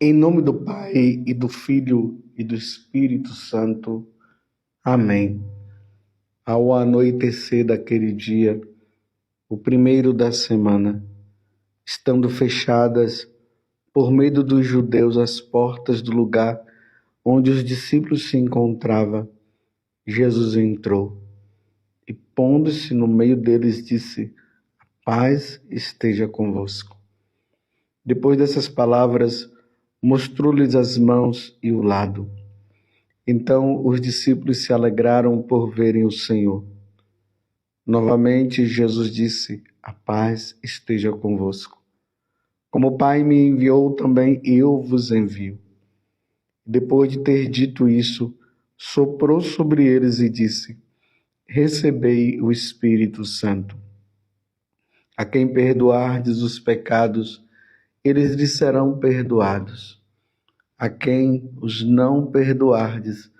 Em nome do Pai, e do Filho, e do Espírito Santo. Amém. Ao anoitecer daquele dia, o primeiro da semana, estando fechadas, por medo dos judeus, as portas do lugar onde os discípulos se encontravam, Jesus entrou e, pondo-se no meio deles, disse: paz esteja convosco. Depois dessas palavras, mostrou-lhes as mãos e o lado. Então os discípulos se alegraram por verem o Senhor. Novamente Jesus disse: a paz esteja convosco. Como o Pai me enviou, também eu vos envio. Depois de ter dito isso, soprou sobre eles e disse: recebei o Espírito Santo. A quem perdoardes os pecados, eles lhes serão perdoados. A quem os não perdoardes,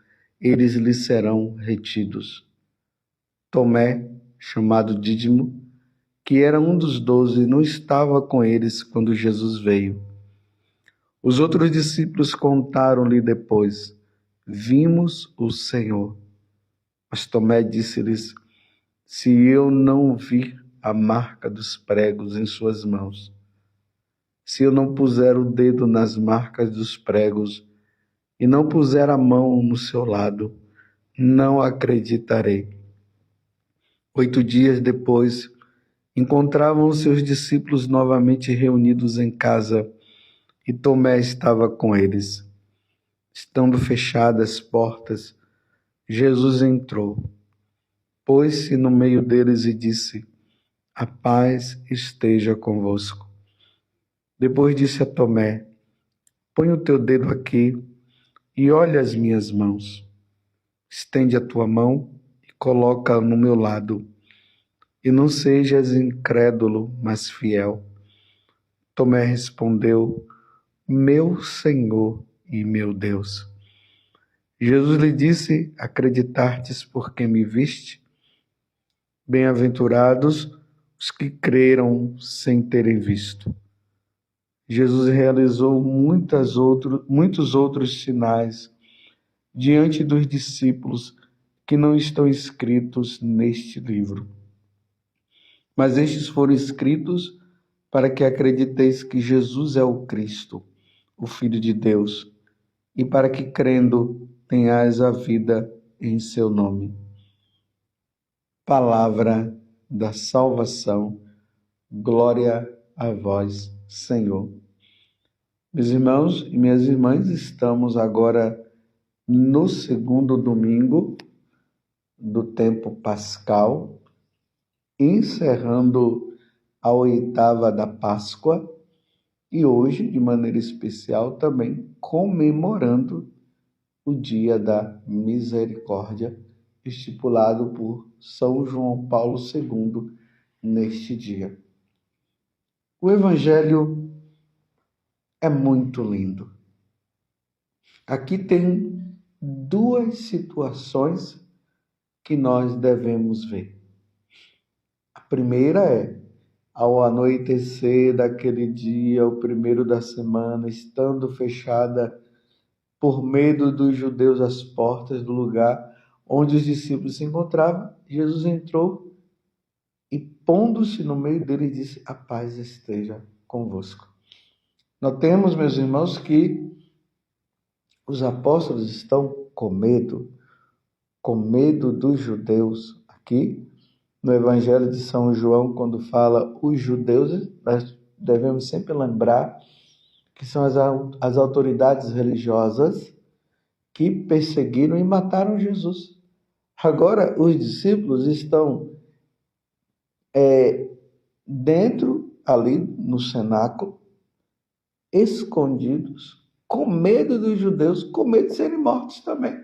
eles lhes serão retidos. Tomé, chamado Dídimo, que era um dos 12, não estava com eles quando Jesus veio. Os outros discípulos contaram-lhe depois: vimos o Senhor. Mas Tomé disse-lhes: se eu não vir a marca dos pregos em suas mãos, se eu não puser o dedo nas marcas dos pregos e não puser a mão no seu lado, não acreditarei. 8 dias depois, encontravam seus discípulos novamente reunidos em casa e Tomé estava com eles. Estando fechadas as portas, Jesus entrou, pôs-se no meio deles e disse: a paz esteja convosco. Depois disse a Tomé: põe o teu dedo aqui e olha as minhas mãos. Estende a tua mão e coloca no meu lado. E não sejas incrédulo, mas fiel. Tomé respondeu: meu Senhor e meu Deus. Jesus lhe disse: acreditastes porque me viste? Bem-aventurados os que creram sem terem visto. Jesus realizou muitos outros sinais diante dos discípulos que não estão escritos neste livro. Mas estes foram escritos para que acrediteis que Jesus é o Cristo, o Filho de Deus, e para que, crendo, tenhais a vida em seu nome. Palavra da salvação. Glória a vós, Senhor. Meus irmãos e minhas irmãs, estamos agora no segundo domingo do tempo pascal, encerrando a 8ª da Páscoa e hoje, de maneira especial, também comemorando o Dia da Misericórdia, estipulado por São João Paulo II neste dia. O Evangelho é muito lindo. Aqui tem 2 situações que nós devemos ver. A primeira é: ao anoitecer daquele dia, o primeiro da semana, estando fechada por medo dos judeus as portas do lugar onde os discípulos se encontravam, Jesus entrou e, pondo-se no meio deles, disse: a paz esteja convosco. Notemos, meus irmãos, que os apóstolos estão com medo dos judeus. Aqui, no Evangelho de São João, quando fala os judeus, nós devemos sempre lembrar que são as autoridades religiosas que perseguiram e mataram Jesus. Agora, os discípulos estão dentro, ali no cenáculo, escondidos, com medo dos judeus, com medo de serem mortos também.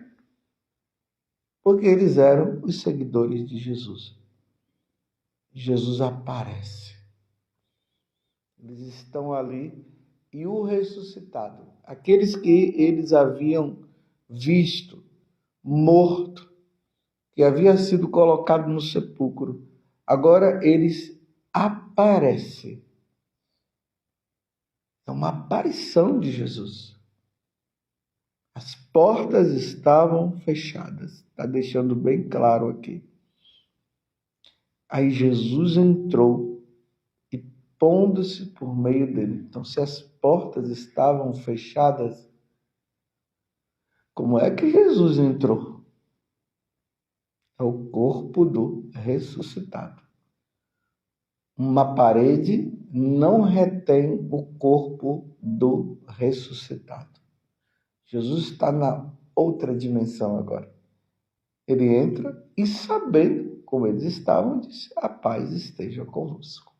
Porque eles eram os seguidores de Jesus. Jesus aparece. Eles estão ali e o ressuscitado, aqueles que eles haviam visto, morto, que havia sido colocado no sepulcro, agora eles aparecem. É uma aparição de Jesus. As portas estavam fechadas. Está deixando bem claro aqui. Aí Jesus entrou e pondo-se por meio dele. Então, se as portas estavam fechadas, como é que Jesus entrou? É o corpo do ressuscitado. Uma parede não retém o corpo do ressuscitado. Jesus está na outra dimensão agora. Ele entra e, sabendo como eles estavam, disse: a paz esteja convosco.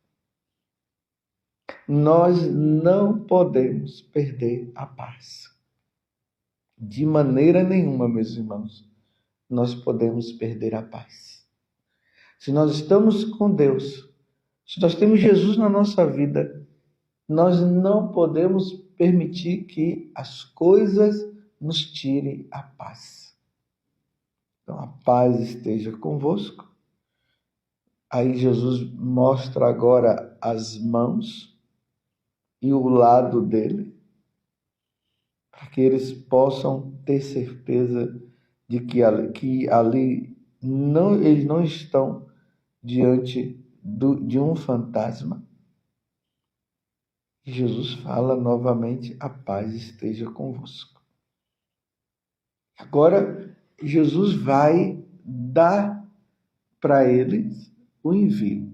Nós não podemos perder a paz. De maneira nenhuma, meus irmãos, nós podemos perder a paz. Se nós estamos com Deus, se nós temos Jesus na nossa vida, nós não podemos permitir que as coisas nos tirem a paz. Então, a paz esteja convosco. Aí Jesus mostra agora as mãos e o lado dele, para que eles possam ter certeza de que ali eles não estão diante de um fantasma. E Jesus fala novamente: a paz esteja convosco. Agora, Jesus vai dar para eles o envio.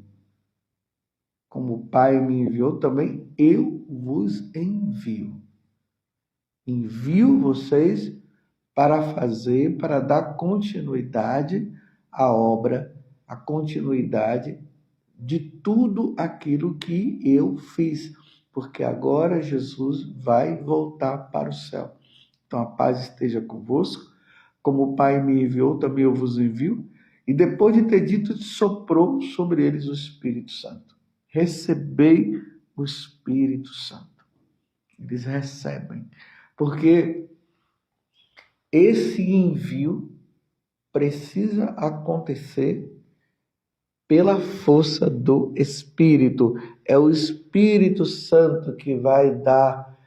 Como o Pai me enviou, também eu vos envio. Envio vocês para dar continuidade à obra, a continuidade de tudo aquilo que eu fiz, porque agora Jesus vai voltar para o céu. Então, a paz esteja convosco. Como o Pai me enviou, também eu vos envio. E depois de ter dito, soprou sobre eles o Espírito Santo. Recebei o Espírito Santo. Eles recebem. Porque esse envio precisa acontecer pela força do Espírito. É o Espírito Santo que vai dar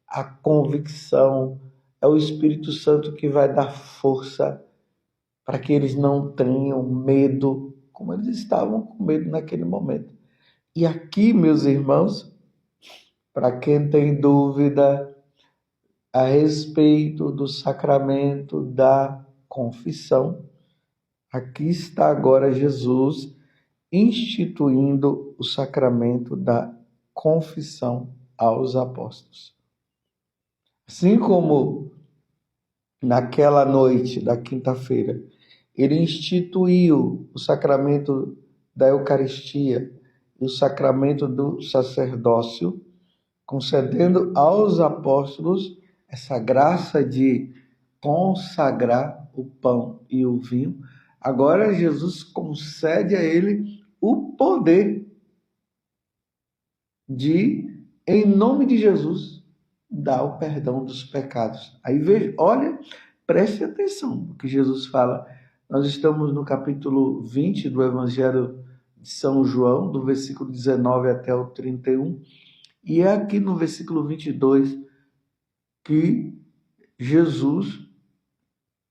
a convicção, é o Espírito Santo que vai dar força para que eles não tenham medo, como eles estavam com medo naquele momento. E aqui, meus irmãos, para quem tem dúvida a respeito do sacramento da confissão, aqui está agora Jesus instituindo o sacramento da confissão aos apóstolos. Assim como naquela noite da quinta-feira, ele instituiu o sacramento da Eucaristia e o sacramento do sacerdócio, concedendo aos apóstolos essa graça de consagrar o pão e o vinho. Agora Jesus concede a ele o poder de, em nome de Jesus, dar o perdão dos pecados. Aí veja, olha, preste atenção no que Jesus fala. Nós estamos no capítulo 20 do Evangelho de São João, do versículo 19 até o 31, e é aqui no versículo 22 que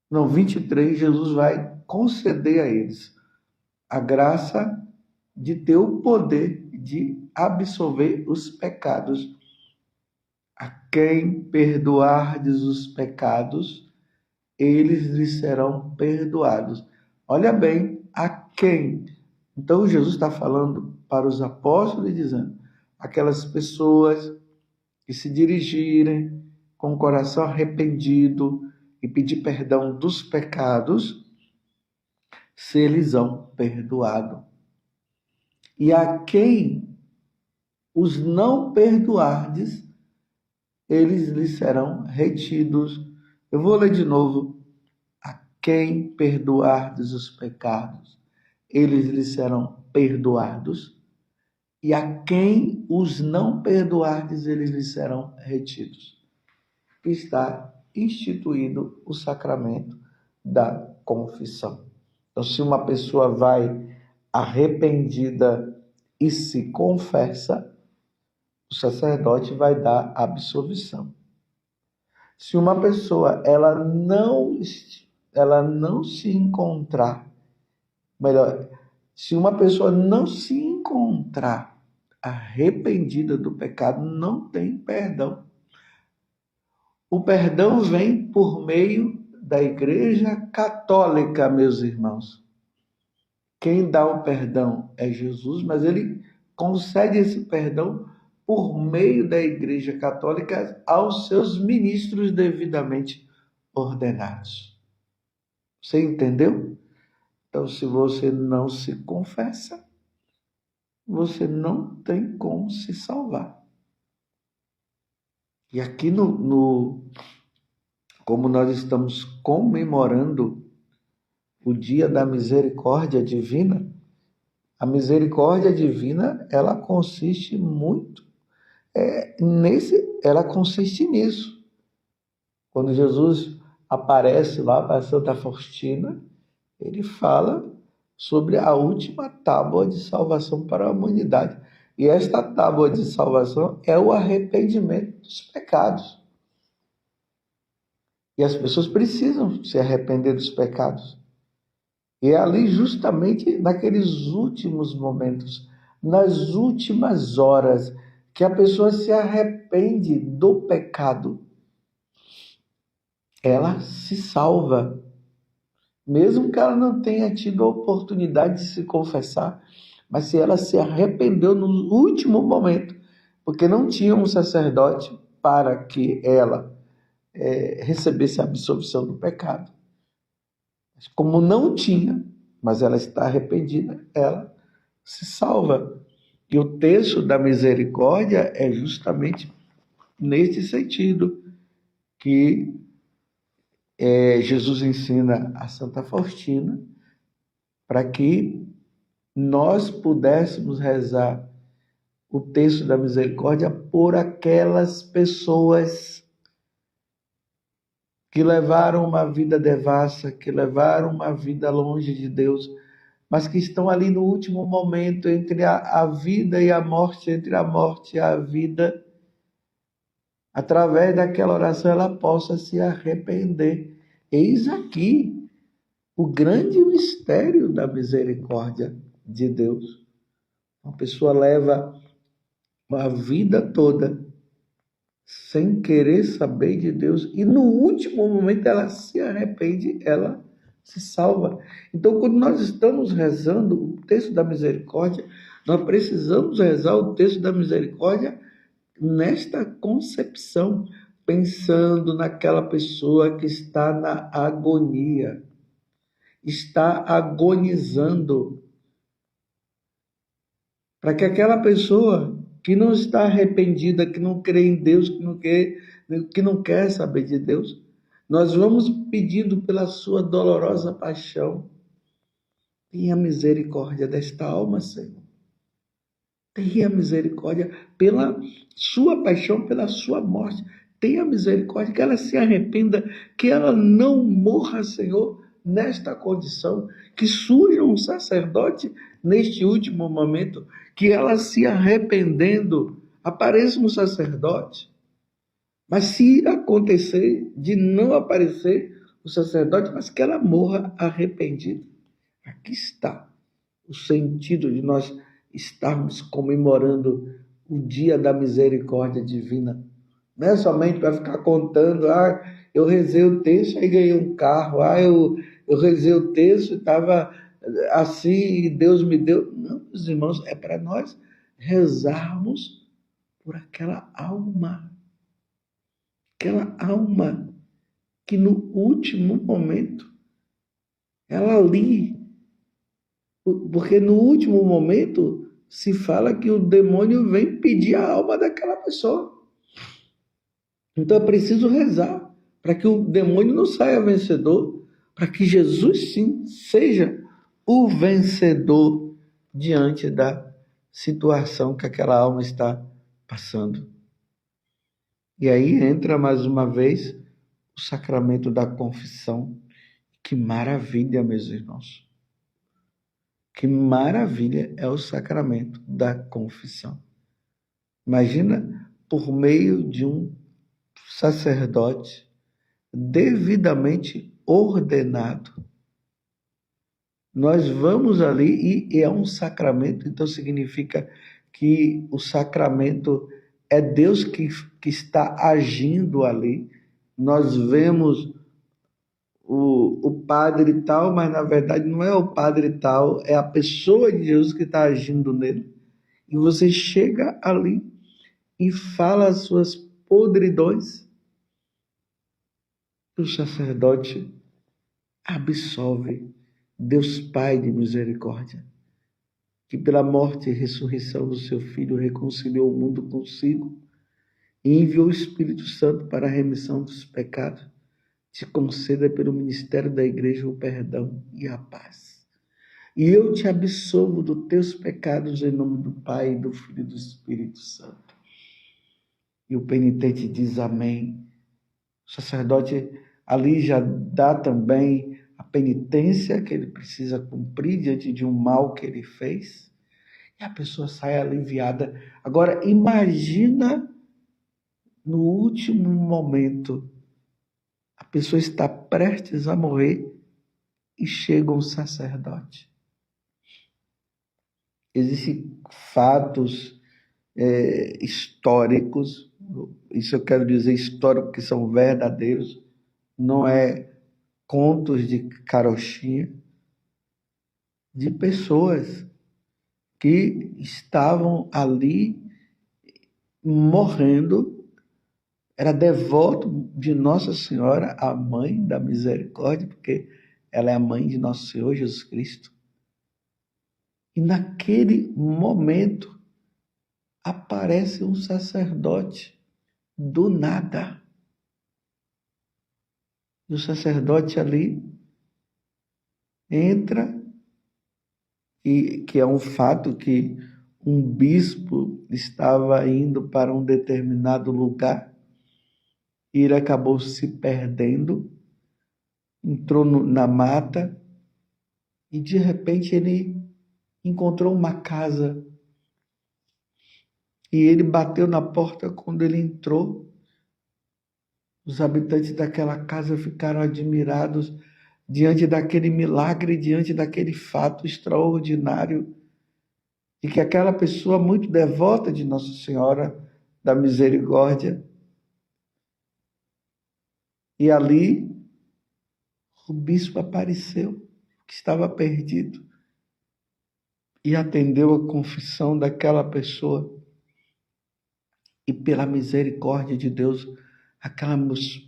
23, Jesus vai conceder a eles a graça de ter o poder de absolver os pecados. A quem perdoardes os pecados, eles lhes serão perdoados. Olha bem, a quem? Então Jesus está falando para os apóstolos e dizendo: aquelas pessoas que se dirigirem com o coração arrependido e pedir perdão dos pecados, serão perdoados. E a quem os não perdoardes, eles lhes serão retidos. Eu vou ler de novo. A quem perdoardes os pecados, eles lhes serão perdoados. E a quem os não perdoardes, eles lhes serão retidos. Está instituído o sacramento da confissão. Então, se uma pessoa vai arrependida e se confessa, o sacerdote vai dar absolvição. Se uma pessoa ela não se encontrar, melhor, se uma pessoa não se encontrar arrependida do pecado, não tem perdão. O perdão vem por meio da Igreja Católica, meus irmãos. Quem dá o perdão é Jesus, mas ele concede esse perdão por meio da Igreja Católica aos seus ministros devidamente ordenados. Você entendeu? Então, se você não se confessa, você não tem como se salvar. E aqui como nós estamos comemorando o dia da misericórdia divina, a misericórdia divina, ela consiste nisso. Quando Jesus aparece lá para Santa Faustina, ele fala sobre a última tábua de salvação para a humanidade. E esta tábua de salvação é o arrependimento dos pecados. E as pessoas precisam se arrepender dos pecados. E é ali justamente naqueles últimos momentos, nas últimas horas, que a pessoa se arrepende do pecado. Ela se salva. Mesmo que ela não tenha tido a oportunidade de se confessar, mas se ela se arrependeu no último momento, porque não tinha um sacerdote para que ela recebesse a absolvição do pecado. Como não tinha, mas ela está arrependida, ela se salva. E o texto da misericórdia é justamente nesse sentido que Jesus ensina a Santa Faustina para que nós pudéssemos rezar o texto da misericórdia por aquelas pessoas que levaram uma vida devassa, que levaram uma vida longe de Deus, mas que estão ali no último momento entre a vida e a morte, entre a morte e a vida. Através daquela oração ela possa se arrepender. Eis aqui o grande mistério da misericórdia de Deus. Uma pessoa leva a vida toda sem querer saber de Deus e no último momento ela se arrepende, ela se salva. Então, quando nós estamos rezando o texto da misericórdia, nós precisamos rezar o texto da misericórdia nesta concepção, pensando naquela pessoa que está na agonia, está agonizando, para que aquela pessoa que não está arrependida, que não crê em Deus, que não quer saber de Deus, nós vamos pedindo pela sua dolorosa paixão. Tenha misericórdia desta alma, Senhor. Tenha misericórdia pela sua paixão, pela sua morte. Tenha misericórdia, que ela se arrependa, que ela não morra, Senhor, nesta condição. Que surja um sacerdote neste último momento, que ela se arrependendo, apareça um sacerdote. Mas se acontecer de não aparecer o sacerdote, mas que ela morra arrependida. Aqui está o sentido de nós estarmos comemorando o dia da misericórdia divina. Não é somente para ficar contando, eu rezei o texto e ganhei um carro, eu rezei o texto e estava assim e Deus me deu. Não, meus irmãos, é para nós rezarmos por aquela alma que no último momento, ela ali, porque no último momento se fala que o demônio vem pedir a alma daquela pessoa. Então é preciso rezar para que o demônio não saia vencedor, para que Jesus sim seja o vencedor diante da situação que aquela alma está passando. E aí entra mais uma vez o sacramento da confissão. Que maravilha, meus irmãos. Que maravilha é o sacramento da confissão. Imagina, por meio de um sacerdote devidamente ordenado. Nós vamos ali e é um sacramento, então significa que o sacramento é Deus que está agindo ali. Nós vemos o padre tal, mas na verdade não é o padre tal, é a pessoa de Jesus que está agindo nele. E você chega ali e fala as suas podridões, o sacerdote absolve. Deus Pai de misericórdia, que pela morte e ressurreição do seu Filho reconciliou o mundo consigo e enviou o Espírito Santo para a remissão dos pecados, te conceda pelo ministério da Igreja o perdão e a paz. E eu te absolvo dos teus pecados em nome do Pai, do Filho e do Espírito Santo. E o penitente diz amém. O sacerdote ali já dá também a penitência que ele precisa cumprir diante de um mal que ele fez. E a pessoa sai aliviada. Agora, imagina no último momento, a pessoa está prestes a morrer e chega um sacerdote. Existem fatos históricos, isso eu quero dizer históricos que são verdadeiros, não é contos de carochinha, de pessoas que estavam ali morrendo, era devoto de Nossa Senhora, a Mãe da Misericórdia, porque ela é a mãe de Nosso Senhor Jesus Cristo. E naquele momento aparece um sacerdote do nada. E o sacerdote ali entra, e que é um fato que um bispo estava indo para um determinado lugar e ele acabou se perdendo, entrou na mata e de repente ele encontrou uma casa e ele bateu na porta. Quando ele entrou, os habitantes daquela casa ficaram admirados diante daquele milagre, diante daquele fato extraordinário, e que aquela pessoa muito devota de Nossa Senhora da Misericórdia, e ali o bispo apareceu, que estava perdido, e atendeu a confissão daquela pessoa, e pela misericórdia de Deus, aquela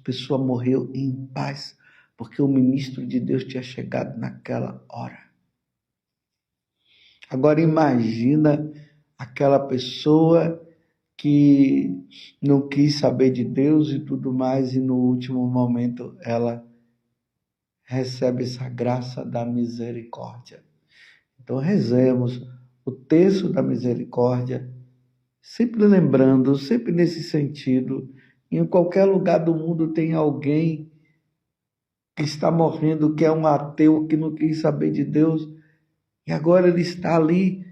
pessoa morreu em paz, porque o ministro de Deus tinha chegado naquela hora. Agora imagina aquela pessoa que não quis saber de Deus e tudo mais, e no último momento ela recebe essa graça da misericórdia. Então rezemos o terço da misericórdia, sempre lembrando, sempre nesse sentido. Em qualquer lugar do mundo tem alguém que está morrendo, que é um ateu, que não quis saber de Deus, e agora ele está ali,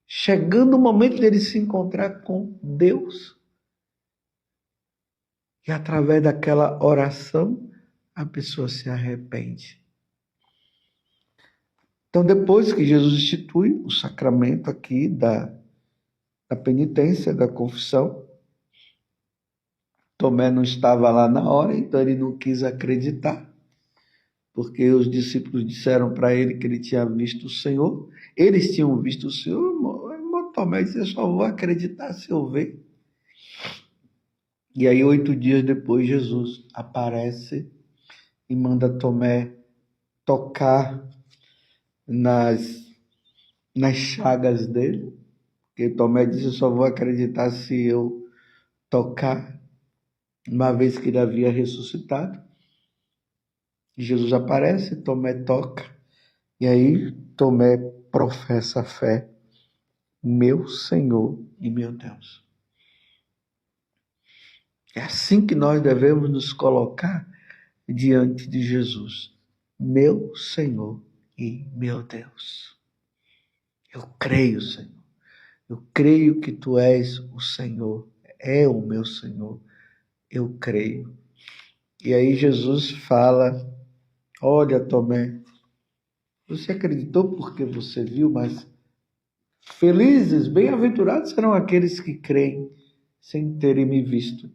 chegando o momento dele se encontrar com Deus. E através daquela oração, a pessoa se arrepende. Então, depois que Jesus institui o sacramento aqui da penitência, da confissão, Tomé não estava lá na hora, então ele não quis acreditar, porque os discípulos disseram para ele que ele tinha visto o Senhor. Eles tinham visto o Senhor. Tomé disse: eu só vou acreditar se eu ver. E aí, 8 dias depois, Jesus aparece e manda Tomé tocar nas chagas dele, porque Tomé disse: eu só vou acreditar se eu tocar, uma vez que ele havia ressuscitado. Jesus aparece, Tomé toca, e aí Tomé professa a fé: meu Senhor e meu Deus. É assim que nós devemos nos colocar diante de Jesus: meu Senhor e meu Deus. Eu creio, Senhor. Eu creio que tu és o Senhor, é o meu Senhor, eu creio. E aí Jesus fala, olha, Tomé, você acreditou porque você viu, mas felizes, bem-aventurados serão aqueles que creem sem terem me visto.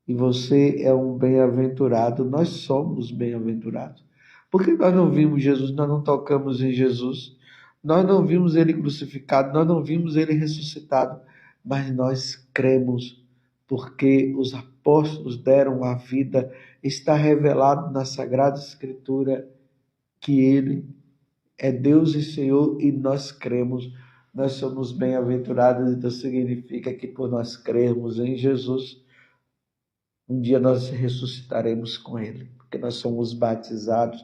E você é um bem-aventurado, nós somos bem-aventurados. Porque nós não vimos Jesus, nós não tocamos em Jesus, nós não vimos ele crucificado, nós não vimos ele ressuscitado, mas nós cremos porque os apóstolos deram a vida, está revelado na Sagrada Escritura que ele é Deus e Senhor e nós cremos, nós somos bem-aventurados, então significa que por nós crermos em Jesus, um dia nós ressuscitaremos com ele, porque nós somos batizados,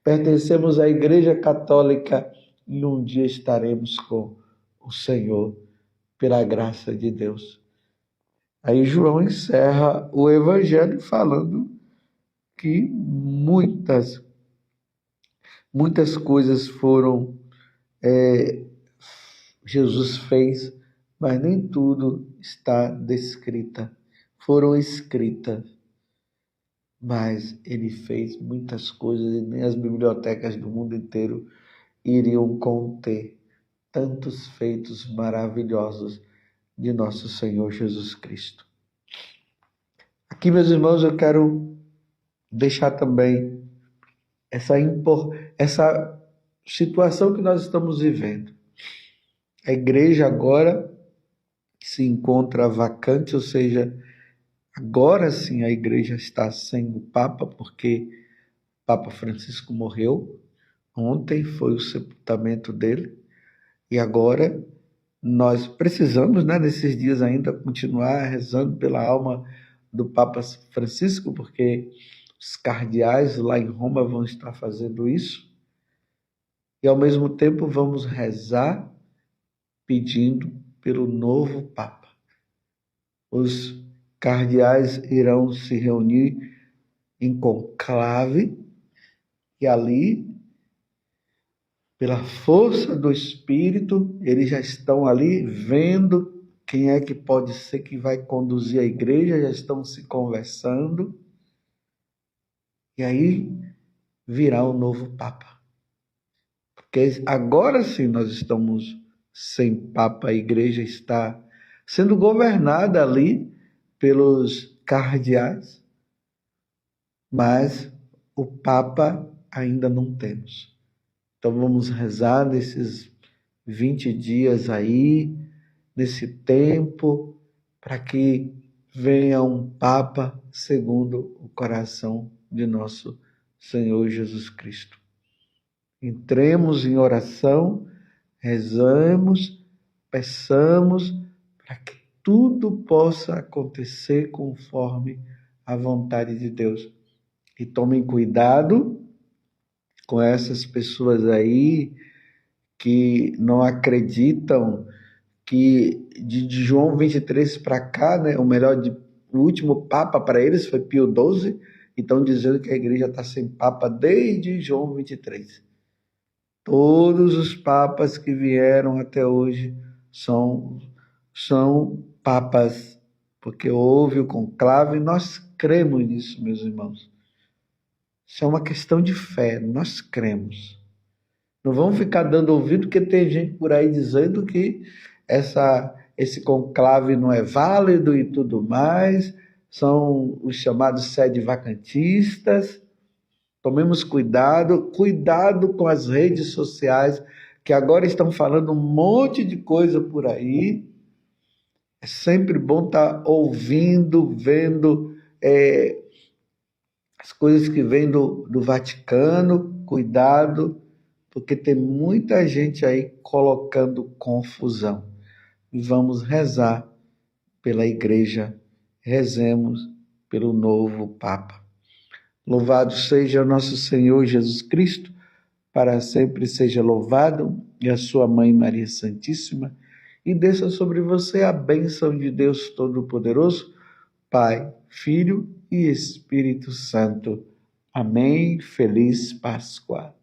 pertencemos à Igreja Católica e um dia estaremos com o Senhor, pela graça de Deus. Aí João encerra o Evangelho falando que muitas coisas foram Jesus fez, mas nem tudo está descrita. Foram escritas, mas ele fez muitas coisas e nem as bibliotecas do mundo inteiro iriam conter tantos feitos maravilhosos de nosso Senhor Jesus Cristo. Aqui, meus irmãos, eu quero deixar também essa situação que nós estamos vivendo. A igreja agora se encontra vacante, ou seja, agora sim a igreja está sem o Papa, porque o Papa Francisco morreu. Ontem foi o sepultamento dele. E agora nós precisamos, nesses dias ainda, continuar rezando pela alma do Papa Francisco, porque os cardeais lá em Roma vão estar fazendo isso. E ao mesmo tempo vamos rezar pedindo pelo novo Papa. Os cardeais irão se reunir em conclave e ali, pela força do Espírito, eles já estão ali vendo quem é que pode ser que vai conduzir a igreja, já estão se conversando. E aí virá o novo Papa. Porque agora sim nós estamos sem Papa, a igreja está sendo governada ali pelos cardeais, mas o Papa ainda não temos. Então vamos rezar nesses 20 dias aí, nesse tempo, para que venha um Papa segundo o coração de nosso Senhor Jesus Cristo. Entremos em oração, rezamos, peçamos para que tudo possa acontecer conforme a vontade de Deus. E tomem cuidado com essas pessoas aí que não acreditam que de João 23 para cá, o último Papa para eles foi Pio XII, e estão dizendo que a igreja está sem Papa desde João 23. Todos os papas que vieram até hoje são papas, porque houve o conclave, e nós cremos nisso, meus irmãos. Isso é uma questão de fé, nós cremos. Não vamos ficar dando ouvido, porque tem gente por aí dizendo que esse conclave não é válido e tudo mais, são os chamados sede-vacantistas. Tomemos cuidado com as redes sociais, que agora estão falando um monte de coisa por aí. É sempre bom estar ouvindo, vendo as coisas que vêm do Vaticano. Cuidado, porque tem muita gente aí colocando confusão. E vamos rezar pela igreja, rezemos pelo novo Papa. Louvado seja nosso Senhor Jesus Cristo, para sempre seja louvado, e a sua Mãe Maria Santíssima, e desça sobre você a bênção de Deus Todo-Poderoso, Pai, Filho e Espírito Santo. Amém. Feliz Páscoa.